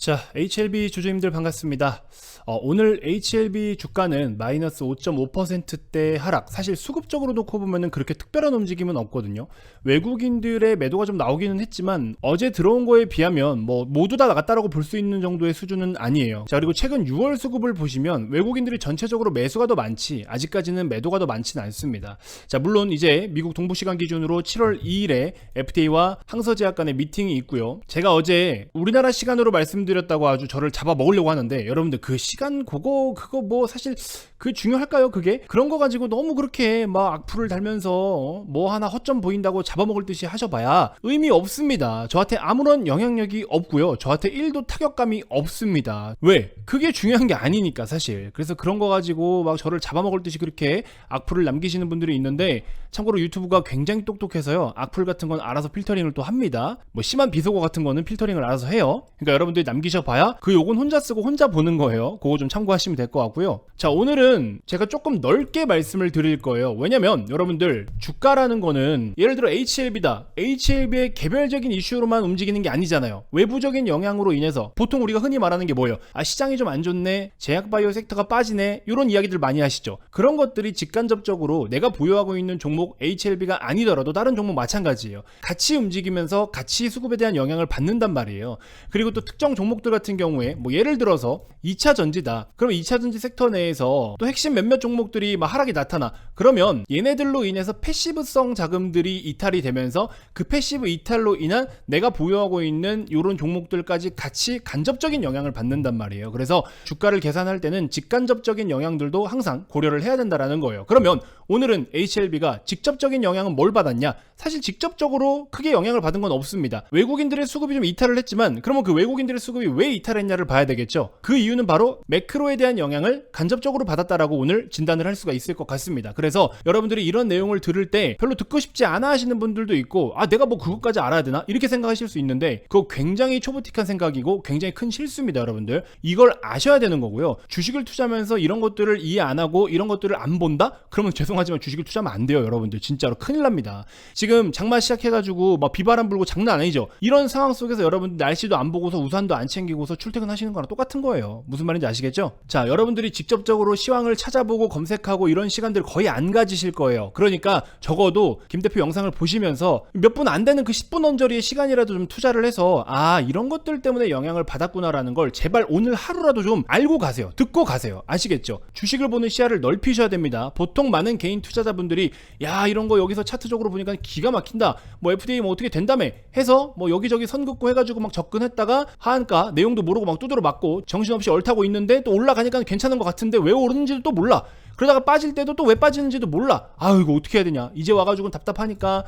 자, HLB 주주님들 반갑습니다. 오늘 HLB 주가는 마이너스 5.5%대 하락. 사실 수급적으로 놓고 보면은 그렇게 특별한 움직임은 없거든요. 외국인들의 매도가 좀 나오기는 했지만 어제 들어온 거에 비하면 뭐 모두 다 나갔다라고 볼 수 있는 정도의 수준은 아니에요. 자, 그리고 최근 6월 수급을 보시면 외국인들이 전체적으로 매수가 더 많지 아직까지는 매도가 더 많지는 않습니다. 자, 물론 이제 미국 동부 시간 기준으로 7월 2일에 FDA와 항서제약 간의 미팅이 있고요. 제가 어제 우리나라 시간으로 말씀드렸다고 아주 저를 잡아먹으려고 하는데 여러분들 그 시간 그거 뭐 사실 그게 중요할까요? 그게? 그런 거 가지고 너무 그렇게 막 악플을 달면서 뭐 하나 허점 보인다고 잡아먹을 듯이 하셔봐야 의미 없습니다. 저한테 아무런 영향력이 없고요. 저한테 1도 타격감이 없습니다. 왜? 그게 중요한 게 아니니까 사실. 그래서 그런 거 가지고 막 저를 잡아먹을 듯이 그렇게 악플을 남기시는 분들이 있는데 참고로 유튜브가 굉장히 똑똑해서요. 악플 같은 건 알아서 필터링을 또 합니다. 뭐 심한 비속어 같은 거는 필터링을 알아서 해요. 그러니까 여러분들이 남기셔봐야 그 욕은 혼자 쓰고 혼자 보는 거예요. 그거 좀 참고하시면 될 것 같고요. 자, 오늘은 제가 조금 넓게 말씀을 드릴 거예요. 왜냐면 여러분들 주가라는 거는 예를 들어 HLB다. HLB의 개별적인 이슈로만 움직이는 게 아니잖아요. 외부적인 영향으로 인해서 보통 우리가 흔히 말하는 게 뭐예요? 아, 시장이 좀 안 좋네. 제약바이오 섹터가 빠지네. 이런 이야기들 많이 하시죠. 그런 것들이 직간접적으로 내가 보유하고 있는 종목 HLB가 아니더라도 다른 종목 마찬가지예요. 같이 움직이면서 같이 수급에 대한 영향을 받는단 말이에요. 그리고 또 특정 종목들 같은 경우에 뭐 예를 들어서 2차 전지다. 그럼 2차 전지 섹터 내에서 또 핵심 몇몇 종목들이 막 하락이 나타나. 그러면 얘네들로 인해서 패시브성 자금들이 이탈이 되면서 그 패시브 이탈로 인한 내가 보유하고 있는 이런 종목들까지 같이 간접적인 영향을 받는단 말이에요. 그래서 주가를 계산할 때는 직간접적인 영향들도 항상 고려를 해야 된다라는 거예요. 그러면 오늘은 HLB가 직접적인 영향은 뭘 받았냐? 사실 직접적으로 크게 영향을 받은 건 없습니다. 외국인들의 수급이 좀 이탈을 했지만 그러면 그 외국인들의 수급이 왜 이탈했냐를 봐야 되겠죠. 그 이유는 바로 매크로에 대한 영향을 간접적으로 받았다라고 오늘 진단을 할 수가 있을 것 같습니다. 그래서 여러분들이 이런 내용을 들을 때 별로 듣고 싶지 않아 하시는 분들도 있고 아, 내가 뭐 그것까지 알아야 되나? 이렇게 생각하실 수 있는데 그거 굉장히 초보틱한 생각이고 굉장히 큰 실수입니다. 여러분들 이걸 아셔야 되는 거고요. 주식을 투자하면서 이런 것들을 이해 안 하고 이런 것들을 안 본다? 그러면 죄송하지만 주식을 투자하면 안 돼요. 여러분들 진짜로 큰일 납니다. 지금 장마 시작해가지고 막 비바람 불고 장난 아니죠. 이런 상황 속에서 여러분들 날씨도 안 보고서 우산도 안 챙기고서 출퇴근하시는 거랑 똑같은 거예요. 무슨 말인지 아시겠죠? 자, 여러분들이 직접적으로 시황을 찾아보고 검색하고 이런 시간들 거의 안 가지실 거예요. 그러니까 적어도 김 대표 영상을 보시면서 몇 분 안 되는 그 10분 언저리의 시간이라도 좀 투자를 해서 아, 이런 것들 때문에 영향을 받았구나라는 걸 제발 오늘 하루라도 좀 알고 가세요. 듣고 가세요. 아시겠죠? 주식을 보는 시야를 넓히셔야 됩니다. 보통 많은 개인 투자자분들이 야, 이런 거 여기서 차트적으로 보니까 기가 막힌다. 뭐 FDA 뭐 어떻게 된다며 해서 뭐 여기저기 선 긋고 해가지고 막 접근했다가 하한가 내용도 모르고 막 두드려 맞고 정신없이 얼타고 있는데 또 올라가니까 괜찮은 것 같은데 왜 오르는지도 또 몰라. 그러다가 빠질 때도 또 왜 빠지는지도 몰라. 아유, 이거 어떻게 해야 되냐. 이제 와가지고 답답하니까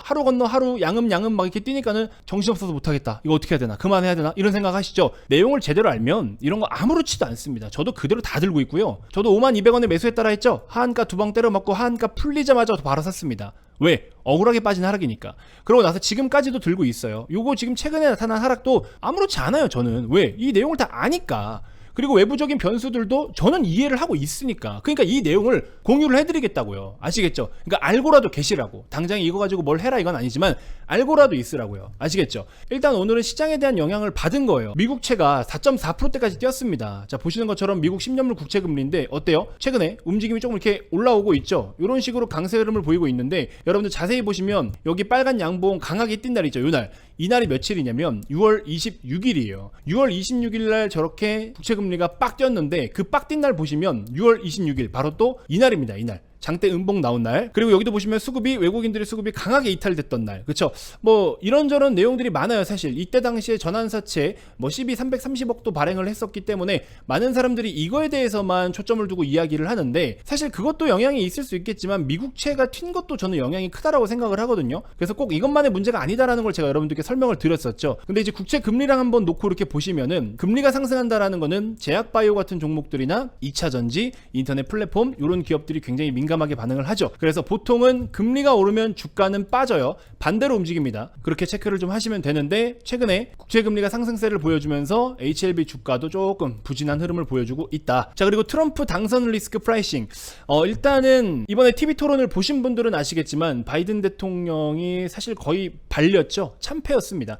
하루 건너 하루 양음 막 이렇게 뛰니까는 정신없어서 못하겠다. 이거 어떻게 해야 되나. 그만해야 되나. 이런 생각 하시죠. 내용을 제대로 알면 이런 거 아무렇지도 않습니다. 저도 그대로 다 들고 있고요. 저도 52,200원에 매수했다라 했죠. 하한가 두 방 때려 맞고 하한가 풀리자마자 바로 샀습니다. 왜? 억울하게 빠진 하락이니까. 그러고 나서 지금까지도 들고 있어요. 요거 지금 최근에 나타난 하락도 아무렇지 않아요. 저는. 왜? 이 내용을 다 아니까. 그리고 외부적인 변수들도 저는 이해를 하고 있으니까. 그러니까 이 내용을 공유를 해드리겠다고요. 아시겠죠? 그러니까 알고라도 계시라고. 당장 이거 가지고 뭘 해라 이건 아니지만 알고라도 있으라고요. 아시겠죠? 일단 오늘은 시장에 대한 영향을 받은 거예요. 미국채가 4.4%대까지 뛰었습니다. 자, 보시는 것처럼 미국 10년물 국채금리인데 어때요? 최근에 움직임이 조금 이렇게 올라오고 있죠. 이런 식으로 강세 흐름을 보이고 있는데 여러분들 자세히 보시면 여기 빨간 양봉 강하게 뛴 날 있죠. 요날. 이날이 며칠이냐면 6월 26일이에요. 6월 26일 날 저렇게 국채금리가 빡 뛰었는데 그 빡 뛴 날 보시면 6월 26일 바로 또 이날입니다. 이날. 장대 음봉 나온 날. 그리고 여기도 보시면 수급이 외국인들의 수급이 강하게 이탈됐던 날. 그쵸? 뭐 이런저런 내용들이 많아요. 사실 이때 당시에 전환사채 뭐 CB 330억도 발행을 했었기 때문에 많은 사람들이 이거에 대해서만 초점을 두고 이야기를 하는데 사실 그것도 영향이 있을 수 있겠지만 미국채가 튄 것도 저는 영향이 크다라고 생각을 하거든요. 그래서 꼭 이것만의 문제가 아니다라는 걸 제가 여러분들께 설명을 드렸었죠. 근데 이제 국채 금리랑 한번 놓고 이렇게 보시면은 금리가 상승한다라는 거는 제약바이오 같은 종목들이나 2차 전지, 인터넷 플랫폼 이런 기업들이 굉장히 민감한 민감하게 반응을 하죠. 그래서 보통은 금리가 오르면 주가는 빠져요. 반대로 움직입니다. 그렇게 체크를 좀 하시면 되는데 최근에 국채금리가 상승세를 보여주면서 HLB 주가도 조금 부진한 흐름을 보여주고 있다. 자, 그리고 트럼프 당선 리스크 프라이싱. 일단은 이번에 TV 토론을 보신 분들은 아시겠지만 바이든 대통령이 사실 거의 발렸죠. 참패였습니다.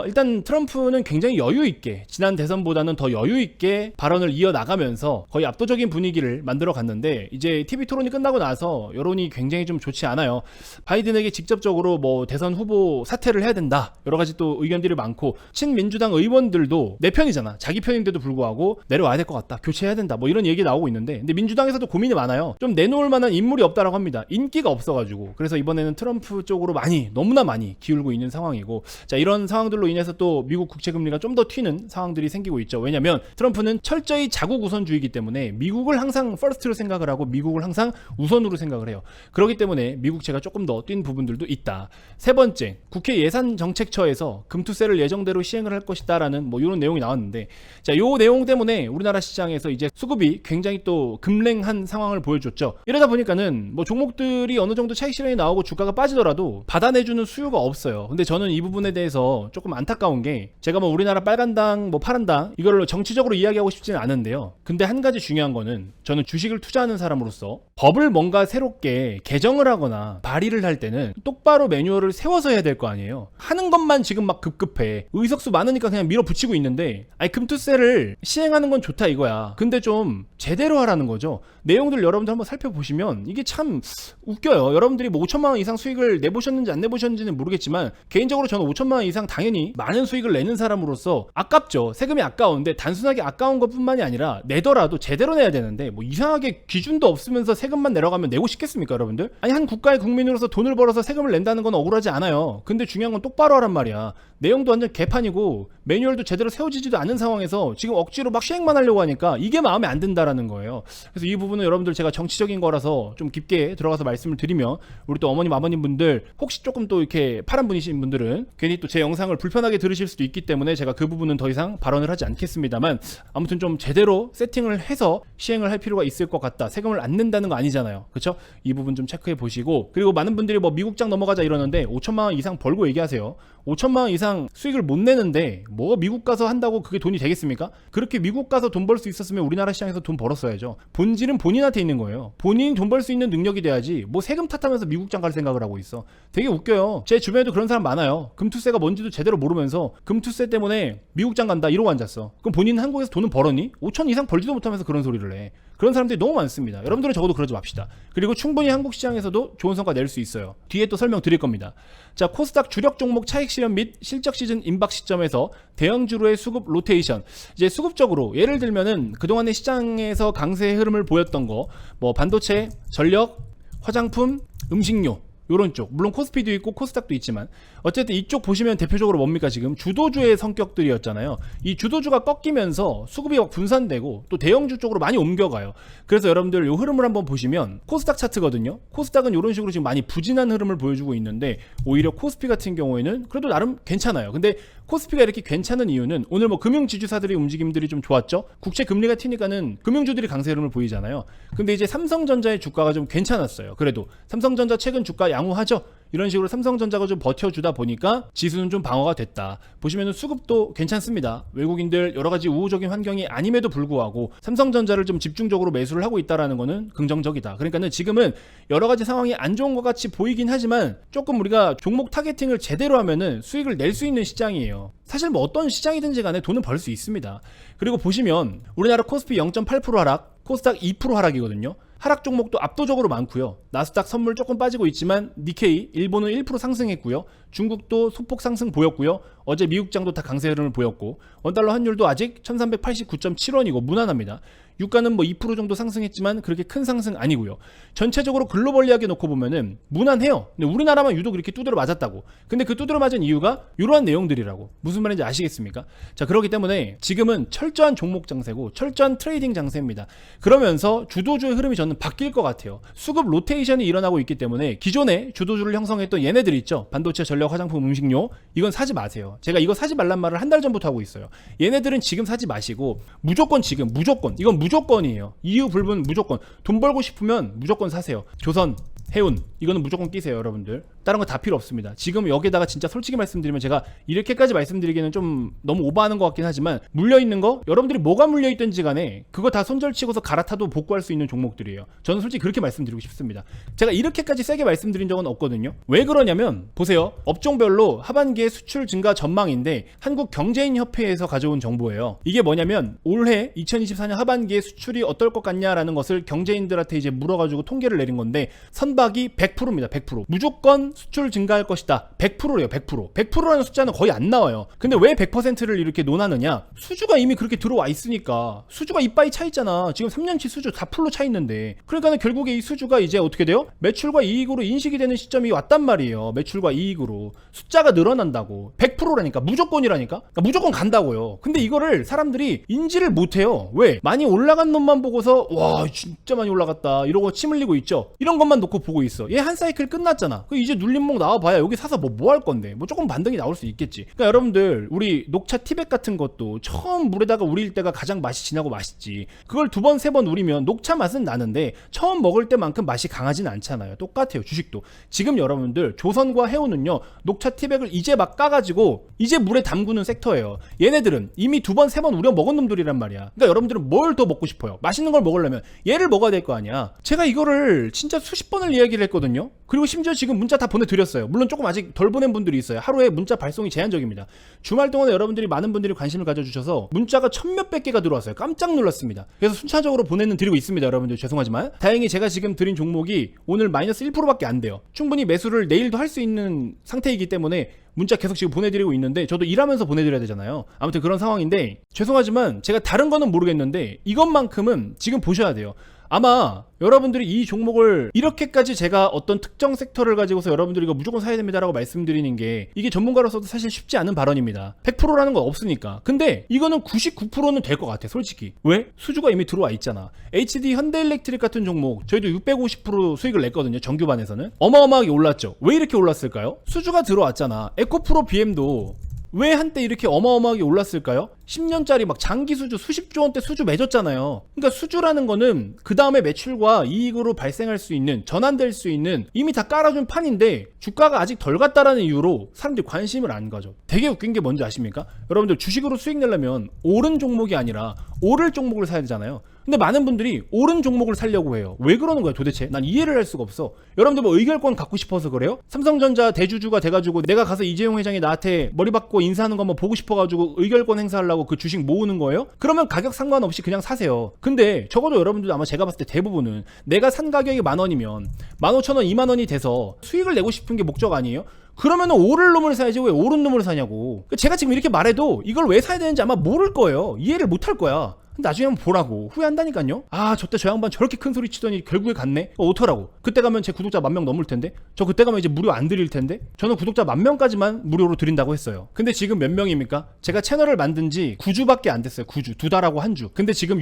일단 트럼프는 굉장히 여유 있게 지난 대선보다는 더 여유 있게 발언을 이어나가면서 거의 압도적인 분위기를 만들어 갔는데 이제 TV 토론이 끝나고 나서 여론이 굉장히 좀 좋지 않아요. 바이든에게 직접적으로 뭐 대선 후보 사퇴를 해야 된다. 여러 가지 또 의견들이 많고 친민주당 의원들도 내 편이잖아. 자기 편인데도 불구하고 내려와야 될 것 같다. 교체해야 된다. 뭐 이런 얘기 나오고 있는데 근데 민주당에서도 고민이 많아요. 좀 내놓을 만한 인물이 없다라고 합니다. 인기가 없어가지고. 그래서 이번에는 트럼프 쪽으로 너무나 많이 기울고 있는 상황이고 자, 이런 상황들로 인해서 또 미국 국채금리가 좀 더 튀는 상황들이 생기고 있죠. 왜냐면 트럼프는 철저히 자국 우선주의이기 때문에 미국을 항상 퍼스트로 생각을 하고 미국을 항상 우선으로 생각을 해요. 그렇기 때문에 미국채가 조금 더 뛴 부분들도 있다. 세 번째, 국회 예산정책처에서 금투세를 예정대로 시행을 할 것이다라는 뭐 이런 내용이 나왔는데 자, 요 내용 때문에 우리나라 시장에서 이제 수급이 굉장히 또 급랭한 상황을 보여줬죠. 이러다 보니까는 뭐 종목들이 어느 정도 차익 실현이 나오고 주가가 빠지더라도 받아내주는 수요가 없어요. 근데 저는 이 부분에 대해서 조금 안타까운 게 제가 뭐 우리나라 빨간당 뭐 파란당 이걸로 정치적으로 이야기하고 싶지는 않은데요. 근데 한 가지 중요한 거는 저는 주식을 투자하는 사람으로서 법을 뭔가 새롭게 개정을 하거나 발의를 할 때는 똑바로 매뉴얼을 세워서 해야 될 거 아니에요. 하는 것만 지금 막 급급해. 의석수 많으니까 그냥 밀어붙이고 있는데 아니 금투세를 시행하는 건 좋다 이거야. 근데 좀 제대로 하라는 거죠. 내용들 여러분들 한번 살펴보시면 이게 참 웃겨요. 여러분들이 뭐 5천만 원 이상 수익을 내보셨는지 안 내보셨는지는 모르겠지만 개인적으로 저는 5천만 원 이상 당연히 많은 수익을 내는 사람으로서 아깝죠. 세금이 아까운데 단순하게 아까운 것뿐만이 아니라 내더라도 제대로 내야 되는데 뭐 이상하게 기준도 없으면서 세금만 내려가면 내고 싶겠습니까 여러분들? 아니 한 국가의 국민으로서 돈을 벌어서 세금을 낸다는 건 억울하지 않아요. 근데 중요한 건 똑바로 하란 말이야. 내용도 완전 개판이고 매뉴얼도 제대로 세워지지도 않은 상황에서 지금 억지로 막 시행만 하려고 하니까 이게 마음에 안 든다라는 거예요. 그래서 이 부분은 여러분들 제가 정치적인 거라서 좀 깊게 들어가서 말씀을 드리면 우리 또 어머님 아버님 분들 혹시 조금 또 이렇게 파란 분이신 분들은 괜히 또 제 영상을 불편하게 들으실 수도 있기 때문에 제가 그 부분은 더 이상 발언을 하지 않겠습니다만 아무튼 좀 제대로 세팅을 해서 시행을 할 필요가 있을 것 같다. 세금을 안 낸다는 거 아니잖아요. 그렇죠? 이 부분 좀 체크해 보시고 그리고 많은 분들이 뭐 미국장 넘어가자 이러는데 5천만 원 이상 벌고 얘기하세요. 5천만 원 이상 수익을 못 내는데 뭐 미국 가서 한다고 그게 돈이 되겠습니까? 그렇게 미국 가서 돈 벌 수 있었으면 우리나라 시장에서 돈 벌었어야죠. 본질은 본인한테 있는 거예요. 본인이 돈 벌 수 있는 능력이 돼야지 뭐 세금 탓하면서 미국장 갈 생각을 하고 있어. 되게 웃겨요. 제 주변에도 그런 사람 많아요. 금투세가 뭔지도 제대로 모르면서 금투세 때문에 미국장 간다 이러고 앉았어. 그럼 본인은 한국에서 돈은 벌었니? 5천 이상 벌지도 못하면서 그런 소리를 해. 그런 사람들이 너무 많습니다. 여러분들은 적어도 그러지 맙시다. 그리고 충분히 한국 시장에서도 좋은 성과 낼 수 있어요. 뒤에 또 설명드릴 겁니다. 자, 코스닥 주력 종목 차익 실현 및 실적 시즌 임박 시점에서 대형주로의 수급 로테이션. 이제 수급적으로 예를 들면은 그동안의 시장에서 강세의 흐름을 보였던 거, 뭐 반도체, 전력, 화장품, 음식료 요런 쪽, 물론 코스피도 있고 코스닥도 있지만 어쨌든 이쪽 보시면 대표적으로 뭡니까? 지금 주도주의 성격들이었잖아요. 이 주도주가 꺾이면서 수급이 막 분산되고 또 대형주 쪽으로 많이 옮겨가요. 그래서 여러분들 요 흐름을 한번 보시면 코스닥 차트거든요. 코스닥은 이런 식으로 지금 많이 부진한 흐름을 보여주고 있는데 오히려 코스피 같은 경우에는 그래도 나름 괜찮아요. 근데 코스피가 이렇게 괜찮은 이유는 오늘 뭐 금융지주사들의 움직임들이 좀 좋았죠. 국채 금리가 튀니까는 금융주들이 강세 흐름을 보이잖아요. 근데 이제 삼성전자의 주가가 좀 괜찮았어요. 그래도 삼성전자 최근 주가 양호하죠. 이런 식으로 삼성전자가 좀 버텨주다 보니까 지수는 좀 방어가 됐다. 보시면은 수급도 괜찮습니다. 외국인들 여러 가지 우호적인 환경이 아님에도 불구하고 삼성전자를 좀 집중적으로 매수를 하고 있다라는 거는 긍정적이다. 그러니까는 지금은 여러 가지 상황이 안 좋은 것 같이 보이긴 하지만 조금 우리가 종목 타겟팅을 제대로 하면은 수익을 낼 수 있는 시장이에요. 사실 뭐 어떤 시장이든지 간에 돈은 벌 수 있습니다. 그리고 보시면 우리나라 코스피 0.8% 하락, 코스닥 2% 하락이거든요. 하락 종목도 압도적으로 많고요. 나스닥 선물 조금 빠지고 있지만 니케이, 일본은 1% 상승했고요. 중국도 소폭 상승 보였고요. 어제 미국장도 다 강세 흐름을 보였고 원달러 환율도 아직 1389.7원이고 무난합니다. 유가는 뭐 2% 정도 상승했지만 그렇게 큰 상승 아니고요. 전체적으로 글로벌리하게 놓고 보면은 무난해요. 근데 우리나라만 유독 이렇게 두드려 맞았다고. 근데 그 두드려 맞은 이유가 이러한 내용들이라고. 무슨 말인지 아시겠습니까? 자, 그렇기 때문에 지금은 철저한 종목 장세고 철저한 트레이딩 장세입니다. 그러면서 주도주의 흐름이 저는 바뀔 것 같아요. 수급 로테이션이 일어나고 있기 때문에 기존에 주도주를 형성했던 얘네들 있죠. 반도체, 전력, 화장품, 음식료. 이건 사지 마세요. 제가 이거 사지 말란 말을 한 달 전부터 하고 있어요. 얘네들은 지금 사지 마시고 무조건 지금 무조건 이건 무조건이에요. 이유 불문 무조건. 돈 벌고 싶으면 무조건 사세요. 조선, 해운 이거는 무조건 끼세요 여러분들. 다른 거 다 필요 없습니다. 지금 여기다가 진짜 솔직히 말씀드리면 제가 이렇게까지 말씀드리기는 좀 너무 오버하는 것 같긴 하지만 물려있는 거 여러분들이 뭐가 물려있든지 간에 그거 다 손절치고서 갈아타도 복구할 수 있는 종목들이에요. 저는 솔직히 그렇게 말씀드리고 싶습니다. 제가 이렇게까지 세게 말씀드린 적은 없거든요. 왜 그러냐면 보세요. 업종별로 하반기에 수출 증가 전망인데 한국경제인협회에서 가져온 정보예요. 이게 뭐냐면 올해 2024년 하반기에 수출이 어떨 것 같냐라는 것을 경제인들한테 이제 물어가지고 통계를 내린 건데 선박이 100%입니다. 100%. 무조건 수출 증가할 것이다. 100%래요. 100%. 100%라는 숫자는 거의 안 나와요. 근데 왜 100%를 이렇게 논하느냐? 수주가 이미 그렇게 들어와 있으니까. 수주가 이빠이 차 있잖아. 지금 3년치 수주 다 풀로 차 있는데. 그러니까 결국에 이 수주가 이제 어떻게 돼요? 매출과 이익으로 인식이 되는 시점이 왔단 말이에요. 매출과 이익으로. 숫자가 늘어난다고. 100%라니까. 무조건이라니까. 그러니까 무조건 간다고요. 근데 이거를 사람들이 인지를 못해요. 왜? 많이 올라간 놈만 보고서 와 진짜 많이 올라갔다 이러고 침 흘리고 있죠. 이런 것만 놓고 보고 있어. 얘 한 사이클 끝났잖아. 이제 눌림목 나와봐야 여기 사서 뭐 할 건데 뭐 조금 반등이 나올 수 있겠지. 그러니까 여러분들 우리 녹차 티백 같은 것도 처음 물에다가 우릴 때가 가장 맛이 진하고 맛있지. 그걸 두 번 세 번 우리면 녹차 맛은 나는데 처음 먹을 때만큼 맛이 강하진 않잖아요. 똑같아요. 주식도. 지금 여러분들 조선과 해운은요 녹차 티백을 이제 막 까가지고 이제 물에 담그는 섹터예요. 얘네들은 이미 두 번 세 번 우려 먹은 놈들이란 말이야. 그러니까 여러분들은 뭘 더 먹고 싶어요? 맛있는 걸 먹으려면 얘를 먹어야 될 거 아니야. 제가 이거를 진짜 수십 번을 이야기를 했거든요. 그리고 심지어 지금 문자 다 보내드렸어요. 물론 조금 아직 덜 보낸 분들이 있어요. 하루에 문자 발송이 제한적입니다. 주말 동안에 여러분들이 많은 분들이 관심을 가져주셔서 문자가 1000몇백 개가 들어왔어요. 깜짝 놀랐습니다. 그래서 순차적으로 보내는 드리고 있습니다. 여러분들 죄송하지만 다행히 제가 지금 드린 종목이 오늘 마이너스 1%밖에 안 돼요. 충분히 매수를 내일도 할 수 있는 상태이기 때문에 문자 계속 지금 보내드리고 있는데 저도 일하면서 보내드려야 되잖아요. 아무튼 그런 상황인데 죄송하지만 제가 다른 거는 모르겠는데 이것만큼은 지금 보셔야 돼요. 아마 여러분들이 이 종목을 이렇게까지 제가 어떤 특정 섹터를 가지고서 여러분들이 이거 무조건 사야 됩니다라고 말씀드리는 게 이게 전문가로서도 사실 쉽지 않은 발언입니다. 100%라는 건 없으니까. 근데 이거는 99%는 될 것 같아 솔직히. 왜? 수주가 이미 들어와 있잖아. HD 현대일렉트릭 같은 종목 저희도 650% 수익을 냈거든요. 정규반에서는 어마어마하게 올랐죠. 왜 이렇게 올랐을까요? 수주가 들어왔잖아. 에코프로 BM도 왜 한때 이렇게 어마어마하게 올랐을까요? 10년짜리 막 장기 수주 수십조 원대 수주 맺었잖아요. 그러니까 수주라는 거는 그 다음에 매출과 이익으로 발생할 수 있는 전환될 수 있는 이미 다 깔아준 판인데 주가가 아직 덜 갔다라는 이유로 사람들이 관심을 안 가져. 되게 웃긴 게 뭔지 아십니까? 여러분들 주식으로 수익 내려면 오른 종목이 아니라 오를 종목을 사야 되잖아요. 근데 많은 분들이 오른 종목을 사려고 해요. 왜 그러는 거야 도대체? 난 이해를 할 수가 없어. 여러분들 뭐 의결권 갖고 싶어서 그래요? 삼성전자 대주주가 돼가지고 내가 가서 이재용 회장이 나한테 머리 받고 인사하는 거 한번 보고 싶어가지고 의결권 행사하려고 그 주식 모으는 거예요? 그러면 가격 상관없이 그냥 사세요. 근데 적어도 여러분들도 아마 제가 봤을 때 대부분은 내가 산 가격이 10,000원이면 15,000원, 20,000원이 돼서 수익을 내고 싶은 게 목적 아니에요? 그러면은 오를 놈을 사야지 왜 오른 놈을 사냐고. 제가 지금 이렇게 말해도 이걸 왜 사야 되는지 아마 모를 거예요. 이해를 못 할 거야. 나중에 한번 보라고. 후회한다니까요. 아 저때 저 양반 저렇게 큰 소리 치더니 결국에 갔네. 어떡하라고. 그때 가면 제 구독자 10,000명 넘을 텐데. 저 그때 가면 이제 무료 안 드릴 텐데. 저는 구독자 10,000명까지만 무료로 드린다고 했어요. 근데 지금 몇 명입니까? 제가 채널을 만든 지 9주밖에 안 됐어요. 9주. 2달하고 한 주. 근데 지금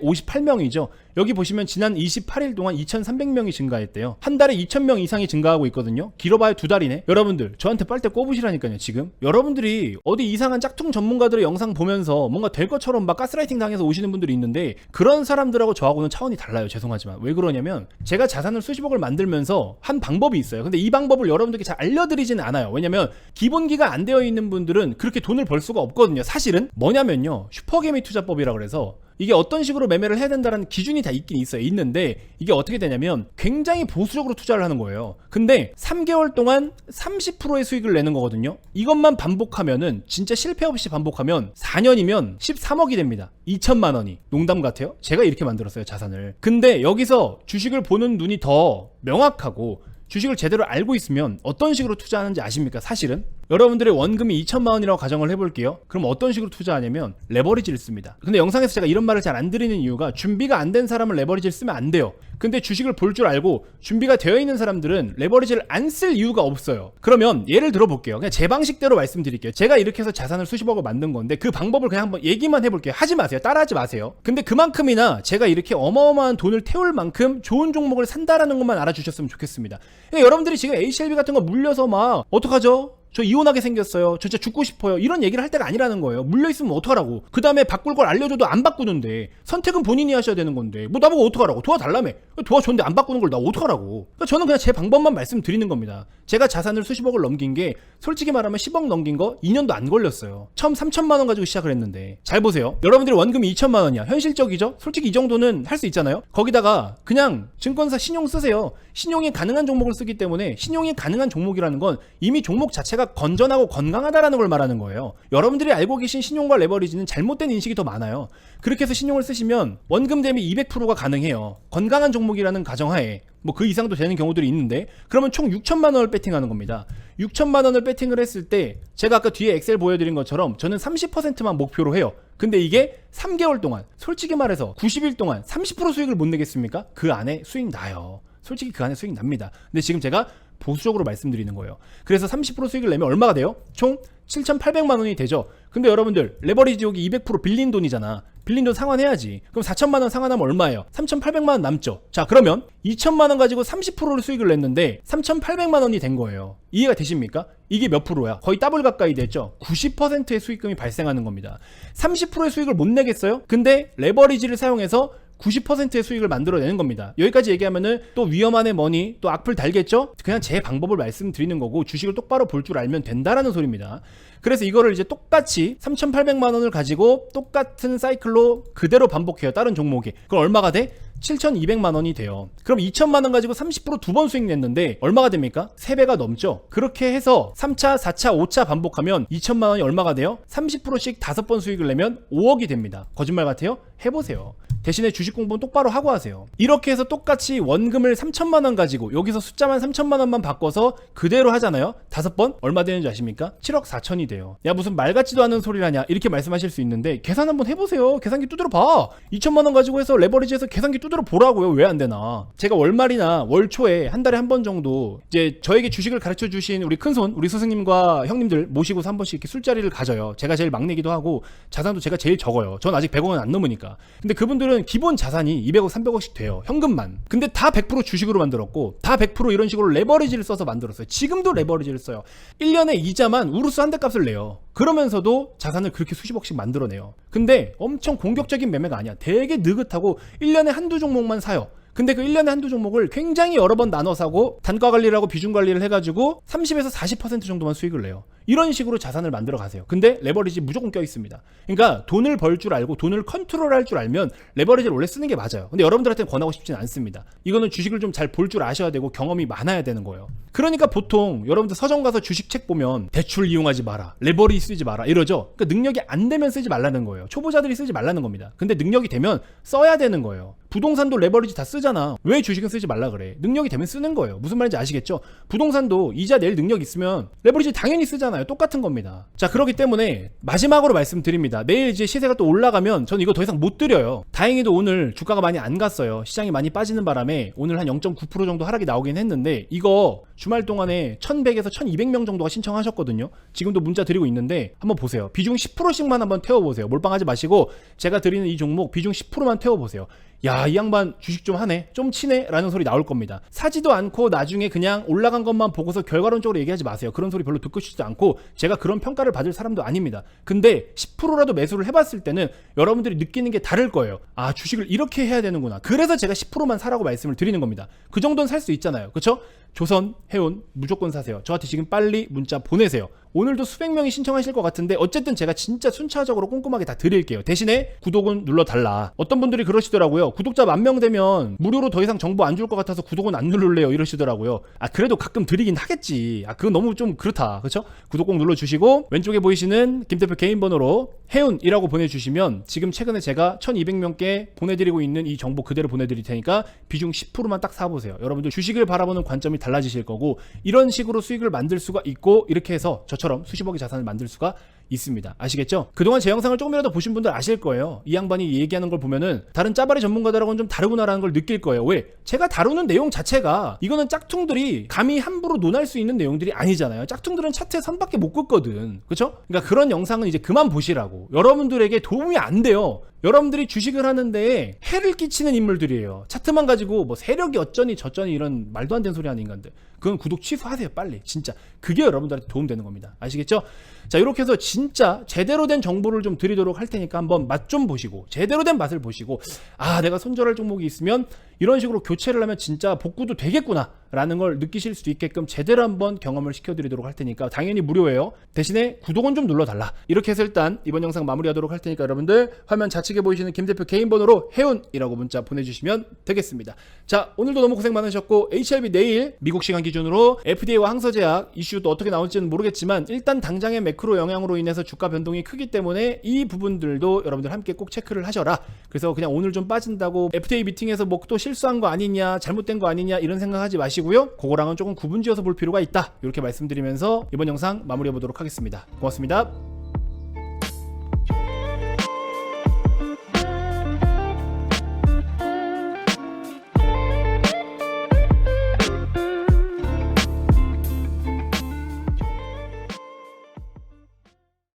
6,658명이죠. 여기 보시면 지난 28일 동안 2,300명이 증가했대요. 한 달에 2,000명 이상이 증가하고 있거든요. 길어봐야 2달이네. 여러분들 저한테 빨대 꼽으시라니까요. 지금 여러분들이 어디 이상한 짝퉁 전문가들의 영상 보면서 뭔가 될 것처럼 막 가스라이팅 당해서 오시는 분들이 있는데 그런 사람들하고 저하고는 차원이 달라요. 죄송하지만. 왜 그러냐면 제가 자산을 수십억을 만들면서 한 방법이 있어요. 근데 이 방법을 여러분들께 잘 알려드리지는 않아요. 왜냐면 기본기가 안 되어 있는 분들은 그렇게 돈을 벌 수가 없거든요. 사실은 뭐냐면요. 슈퍼개미 투자법이라 그래서 이게 어떤 식으로 매매를 해야 된다는 기준이 다 있긴 있어요. 있는데 이게 어떻게 되냐면 굉장히 보수적으로 투자를 하는 거예요. 근데 3개월 동안 30%의 수익을 내는 거거든요. 이것만 반복하면은 진짜 실패 없이 반복하면 4년이면 13억이 됩니다. 2천만 원이. 농담 같아요? 제가 이렇게 만들었어요. 자산을. 근데 여기서 주식을 보는 눈이 더 명확하고 주식을 제대로 알고 있으면 어떤 식으로 투자하는지 아십니까? 사실은 여러분들의 원금이 2천만 원이라고 가정을 해볼게요. 그럼 어떤 식으로 투자하냐면 레버리지를 씁니다. 근데 영상에서 제가 이런 말을 잘 안 드리는 이유가 준비가 안 된 사람은 레버리지를 쓰면 안 돼요. 근데 주식을 볼 줄 알고 준비가 되어 있는 사람들은 레버리지를 안 쓸 이유가 없어요. 그러면 예를 들어볼게요. 그냥 제 방식대로 말씀드릴게요. 제가 이렇게 해서 자산을 수십억을 만든 건데 그 방법을 그냥 한번 얘기만 해볼게요. 하지 마세요. 따라하지 마세요. 근데 그만큼이나 제가 이렇게 어마어마한 돈을 태울 만큼 좋은 종목을 산다라는 것만 알아주셨으면 좋겠습니다. 그러니까 여러분들이 지금 HLB 같은 거 물려서 막 어떡하죠? 저 이혼하게 생겼어요. 저 진짜 죽고 싶어요. 이런 얘기를 할 때가 아니라는 거예요. 물려있으면 어떡하라고. 그 다음에 바꿀 걸 알려줘도 안 바꾸는데 선택은 본인이 하셔야 되는 건데 뭐 나보고 어떡하라고. 도와달라며. 도와줬는데 안 바꾸는 걸 나 어떡하라고. 그러니까 저는 그냥 제 방법만 말씀드리는 겁니다. 제가 자산을 수십억을 넘긴 게 솔직히 말하면 10억 넘긴 거 2년도 안 걸렸어요. 처음 3천만 원 가지고 시작을 했는데 잘 보세요. 여러분들이 원금이 2천만 원이야. 현실적이죠? 솔직히 이 정도는 할 수 있잖아요. 거기다가 그냥 증권사 신용 쓰세요. 신용이 가능한 종목을 쓰기 때문에 신용이 가능한 종목이라는 건 이미 종목 자체가 건전하고 건강하다라는 걸 말하는 거예요. 여러분들이 알고 계신 신용과 레버리지는 잘못된 인식이 더 많아요. 그렇게 해서 신용을 쓰시면 원금 대비 200%가 가능해요. 건강한 종목이라는 가정하에 뭐 그 이상도 되는 경우들이 있는데 그러면 총 6천만 원을 배팅하는 겁니다. 6천만 원을 배팅을 했을 때 제가 아까 뒤에 엑셀 보여드린 것처럼 저는 30%만 목표로 해요. 근데 이게 3개월 동안 솔직히 말해서 90일 동안 30% 수익을 못 내겠습니까? 그 안에 수익 나요. 솔직히 그 안에 수익 납니다. 근데 지금 제가 보수적으로 말씀드리는 거예요. 그래서 30% 수익을 내면 얼마가 돼요? 총 7,800만 원이 되죠. 근데 여러분들 레버리지 여기 200% 빌린 돈이잖아. 빌린 돈 상환해야지. 그럼 4천만 원 상환하면 얼마예요? 3,800만 원 남죠. 자, 그러면 2천만 원 가지고 30%를 수익을 냈는데 3,800만 원이 된 거예요. 이해가 되십니까? 이게 몇 프로야? 거의 더블 가까이 됐죠. 90%의 수익금이 발생하는 겁니다. 30%의 수익을 못 내겠어요? 근데 레버리지를 사용해서 90%의 수익을 만들어내는 겁니다. 여기까지 얘기하면은 또 위험한 애 뭐니? 또 악플 달겠죠? 그냥 제 방법을 말씀드리는 거고 주식을 똑바로 볼 줄 알면 된다라는 소리입니다. 그래서 이거를 이제 똑같이 3,800만 원을 가지고 똑같은 사이클로 그대로 반복해요. 다른 종목이. 그럼 얼마가 돼? 7,200만 원이 돼요. 그럼 2천만 원 가지고 30% 두 번 수익 냈는데 얼마가 됩니까? 3배가 넘죠. 그렇게 해서 3차, 4차, 5차 반복하면 2천만 원이 얼마가 돼요? 30%씩 5번 수익을 내면 5억이 됩니다. 거짓말 같아요? 해보세요. 대신에 주식 공부는 똑바로 하고 하세요. 이렇게 해서 똑같이 원금을 3천만 원 가지고 여기서 숫자만 3천만 원만 바꿔서 그대로 하잖아요. 5번 얼마 되는지 아십니까? 7억 4천이 돼요. 야 무슨 말 같지도 않은 소리라냐 이렇게 말씀하실 수 있는데 계산 한번 해보세요. 계산기 두드려 봐. 2천만 원 가지고 해서 레버리지해서 계산기 두드려 보라고요. 왜 안 되나? 제가 월말이나 월초에 한 달에 한 번 정도 이제 저에게 주식을 가르쳐 주신 우리 큰손 우리 스승님과 형님들 모시고서 한 번씩 이렇게 술자리를 가져요. 제가 제일 막내기도 하고 자산도 제가 제일 적어요. 전 아직 100억은 안 넘으니까. 근데 그분들은 기본 자산이 200억 300억씩 돼요. 현금만. 근데 다 100% 주식으로 만들었고 다 100% 이런 식으로 레버리지를 써서 만들었어요. 지금도 레버리지를 써요. 1년에 이자만 우루스 한 대 값을 내요. 그러면서도 자산을 그렇게 수십억씩 만들어내요. 근데 엄청 공격적인 매매가 아니야. 되게 느긋하고 1년에 한두 종목만 사요. 근데 그 1년에 한두 종목을 굉장히 여러 번 나눠 사고 단가 관리를 하고 비중 관리를 해가지고 30에서 40% 정도만 수익을 내요. 이런 식으로 자산을 만들어 가세요. 근데 레버리지 무조건 껴 있습니다. 그러니까 돈을 벌 줄 알고 돈을 컨트롤할 줄 알면 레버리지를 원래 쓰는 게 맞아요. 근데 여러분들한테는 권하고 싶지는 않습니다. 이거는 주식을 좀 잘 볼 줄 아셔야 되고 경험이 많아야 되는 거예요. 그러니까 보통 여러분들 서점 가서 주식 책 보면 대출 이용하지 마라, 레버리지 쓰지 마라 이러죠. 그러니까 능력이 안 되면 쓰지 말라는 거예요. 초보자들이 쓰지 말라는 겁니다. 근데 능력이 되면 써야 되는 거예요. 부동산도 레버리지 다 쓰잖아. 왜 주식은 쓰지 말라 그래? 능력이 되면 쓰는 거예요. 무슨 말인지 아시겠죠? 부동산도 이자 낼 능력 있으면 레버리지 당연히 쓰잖아요. 똑같은 겁니다. 자, 그렇기 때문에 마지막으로 말씀드립니다. 내일 이제 시세가 또 올라가면 저는 이거 더 이상 못 드려요. 다행히도 오늘 주가가 많이 안 갔어요. 시장이 많이 빠지는 바람에 오늘 한 0.9% 정도 하락이 나오긴 했는데 이거 주말 동안에 1100에서 1200명 정도가 신청하셨거든요. 지금도 문자 드리고 있는데 한번 보세요. 비중 10%씩만 한번 태워보세요. 몰빵하지 마시고 제가 드리는 이 종목 비중 10%만 태워보세요. 야, 이 양반 주식 좀 하네, 좀 치네 라는 소리 나올 겁니다. 사지도 않고 나중에 그냥 올라간 것만 보고서 결과론적으로 얘기하지 마세요. 그런 소리 별로 듣고 싶지도 않고 제가 그런 평가를 받을 사람도 아닙니다. 근데 10%라도 매수를 해봤을 때는 여러분들이 느끼는 게 다를 거예요. 아, 주식을 이렇게 해야 되는구나. 그래서 제가 10%만 사라고 말씀을 드리는 겁니다. 그 정도는 살 수 있잖아요. 그쵸? 조선, 해운 무조건 사세요. 저한테 지금 빨리 문자 보내세요. 오늘도 수백 명이 신청하실 것 같은데 어쨌든 제가 진짜 순차적으로 꼼꼼하게 다 드릴게요. 대신에 구독은 눌러달라. 어떤 분들이 그러시더라고요. 구독자 10,000명 되면 무료로 더 이상 정보 안 줄 것 같아서 구독은 안 누를래요 이러시더라고요. 아, 그래도 가끔 드리긴 하겠지. 아, 그건 너무 좀 그렇다. 그쵸? 구독 꼭 눌러주시고 왼쪽에 보이시는 김대표 개인 번호로 해운이라고 보내주시면 지금 최근에 제가 1200명께 보내드리고 있는 이 정보 그대로 보내드릴 테니까 비중 10%만 딱 사보세요. 여러분들 주식을 바라보는 관점이 달라지실 거고 이런 식으로 수익을 만들 수가 있고 이렇게 해서 저처럼 수십억의 자산을 만들 수가 있습니다. 아시겠죠? 그동안 제 영상을 조금이라도 보신 분들 아실 거예요. 이 양반이 얘기하는 걸 보면은 다른 짜바리 전문가들하고는 좀 다르구나라는 걸 느낄 거예요. 왜? 제가 다루는 내용 자체가 이거는 짝퉁들이 감히 함부로 논할 수 있는 내용들이 아니잖아요. 짝퉁들은 차트에 선밖에 못 긋거든. 그쵸? 그러니까 그런 영상은 이제 그만 보시라고. 여러분들에게 도움이 안 돼요. 여러분들이 주식을 하는데 해를 끼치는 인물들이에요. 차트만 가지고 뭐 세력이 어쩌니 저쩌니 이런 말도 안 되는 소리 하는 인간들. 그건 구독 취소하세요, 빨리. 진짜. 그게 여러분들한테 도움되는 겁니다. 아시겠죠? 자, 이렇게 해서 진짜 제대로 된 정보를 좀 드리도록 할 테니까 한번 맛 좀 보시고, 제대로 된 맛을 보시고, 아, 내가 손절할 종목이 있으면 이런 식으로 교체를 하면 진짜 복구도 되겠구나 라는 걸 느끼실 수 있게끔 제대로 한번 경험을 시켜드리도록 할 테니까 당연히 무료예요. 대신에 구독은 좀 눌러달라. 이렇게 해서 일단 이번 영상 마무리하도록 할 테니까 여러분들 화면 좌측에 보이시는 김대표 개인 번호로 해운이라고 문자 보내주시면 되겠습니다. 자, 오늘도 너무 고생 많으셨고, HLB 내일 미국 시간 기준으로 FDA와 항서제약 이슈도 어떻게 나올지는 모르겠지만 일단 당장의 매크로 영향으로 인해서 주가 변동이 크기 때문에 이 부분들도 여러분들 함께 꼭 체크를 하셔라. 그래서 그냥 오늘 좀 빠진다고 FDA 미팅에서 뭐 또 실수한 거 아니냐, 잘못된 거 아니냐 이런 생각하지 마시고요. 그거랑은 조금 구분지어서 볼 필요가 있다. 이렇게 말씀드리면서 이번 영상 마무리해 보도록 하겠습니다. 고맙습니다.